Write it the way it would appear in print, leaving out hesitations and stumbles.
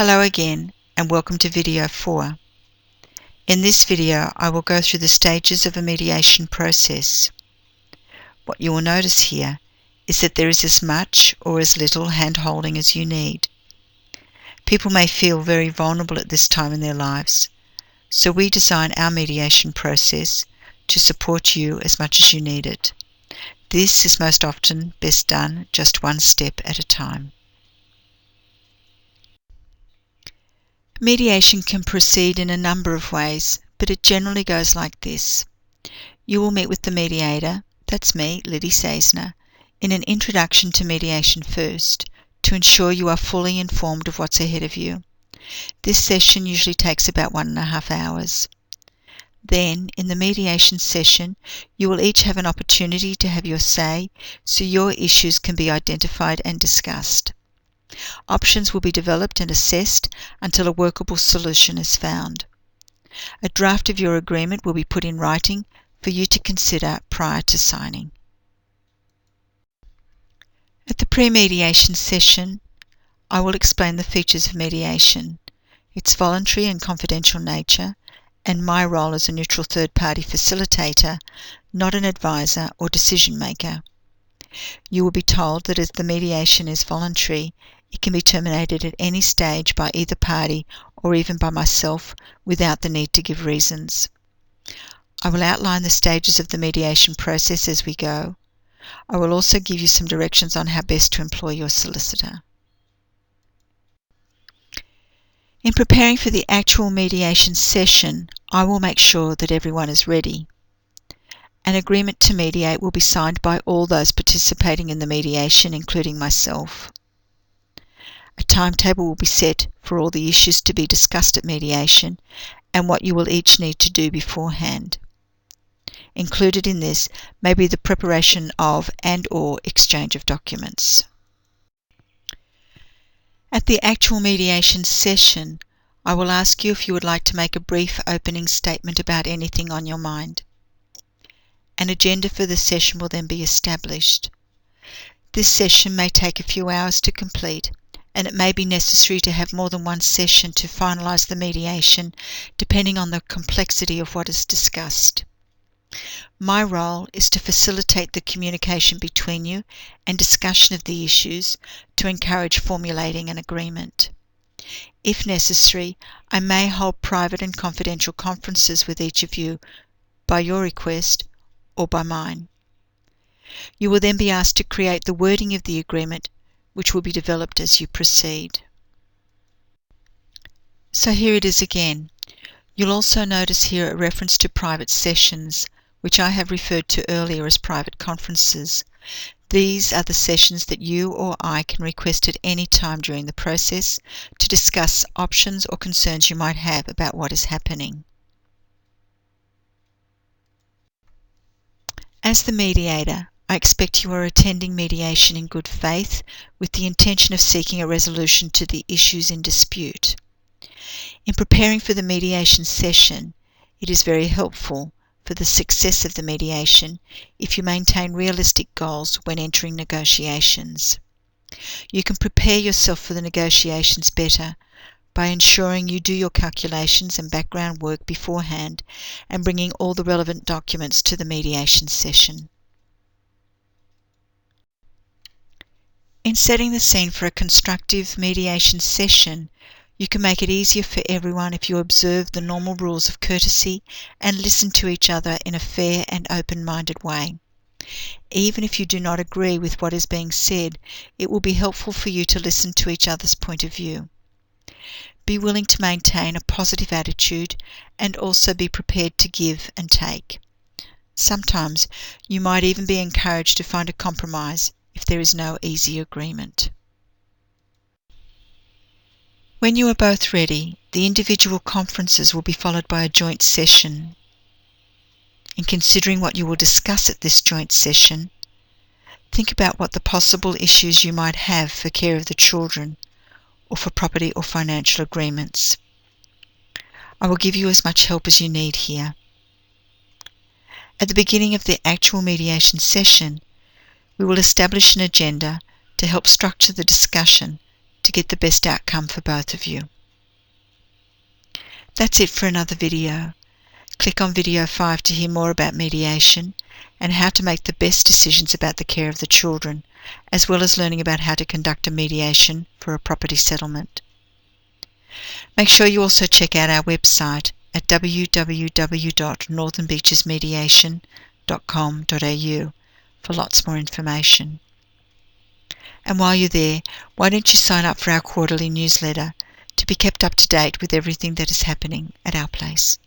Hello again and welcome to video 4. In this video I will go through the stages of a mediation process. What you will notice here is that there is as much or as little hand-holding as you need. People may feel very vulnerable at this time in their lives, so we design our mediation process to support you as much as you need it. This is most often best done just one step at a time. Mediation can proceed in a number of ways, but it generally goes like this. You will meet with the mediator, that's me, Liddy Saisner, in an introduction to mediation first, to ensure you are fully informed of what's ahead of you. This session usually takes about 1.5 hours. Then, in the mediation session, you will each have an opportunity to have your say, so your issues can be identified and discussed. Options will be developed and assessed until a workable solution is found. A draft of your agreement will be put in writing for you to consider prior to signing. At the pre-mediation session, I will explain the features of mediation, its voluntary and confidential nature, and my role as a neutral third-party facilitator, not an advisor or decision maker. You will be told that as the mediation is voluntary, it can be terminated at any stage by either party or even by myself without the need to give reasons. I will outline the stages of the mediation process as we go. I will also give you some directions on how best to employ your solicitor. In preparing for the actual mediation session, I will make sure that everyone is ready. An agreement to mediate will be signed by all those participating in the mediation, including myself. A timetable will be set for all the issues to be discussed at mediation and what you will each need to do beforehand. Included in this may be the preparation of and/or exchange of documents. At the actual mediation session, I will ask you if you would like to make a brief opening statement about anything on your mind. An agenda for the session will then be established. This session may take a few hours to complete, and it may be necessary to have more than one session to finalise the mediation, depending on the complexity of what is discussed. My role is to facilitate the communication between you and discussion of the issues to encourage formulating an agreement. If necessary, I may hold private and confidential conferences with each of you by your request or by mine. You will then be asked to create the wording of the agreement, which will be developed as you proceed. So here it is again. You'll also notice here a reference to private sessions, which I have referred to earlier as private conferences. These are the sessions that you or I can request at any time during the process to discuss options or concerns you might have about what is happening. As the mediator, I expect you are attending mediation in good faith with the intention of seeking a resolution to the issues in dispute. In preparing for the mediation session, it is very helpful for the success of the mediation if you maintain realistic goals when entering negotiations. You can prepare yourself for the negotiations better by ensuring you do your calculations and background work beforehand and bringing all the relevant documents to the mediation session. In setting the scene for a constructive mediation session, you can make it easier for everyone if you observe the normal rules of courtesy and listen to each other in a fair and open-minded way. Even if you do not agree with what is being said, it will be helpful for you to listen to each other's point of view. Be willing to maintain a positive attitude and also be prepared to give and take. Sometimes you might even be encouraged to find a compromise if there is no easy agreement. When you are both ready, the individual conferences will be followed by a joint session. In considering what you will discuss at this joint session, think about what the possible issues you might have for care of the children or for property or financial agreements. I will give you as much help as you need here. At the beginning of the actual mediation session, we will establish an agenda to help structure the discussion to get the best outcome for both of you. That's it for another video. Click on video 5 to hear more about mediation and how to make the best decisions about the care of the children, as well as learning about how to conduct a mediation for a property settlement. Make sure you also check out our website at www.northernbeachesmediation.com.au for lots more information. And while you're there, why don't you sign up for our quarterly newsletter to be kept up to date with everything that is happening at our place.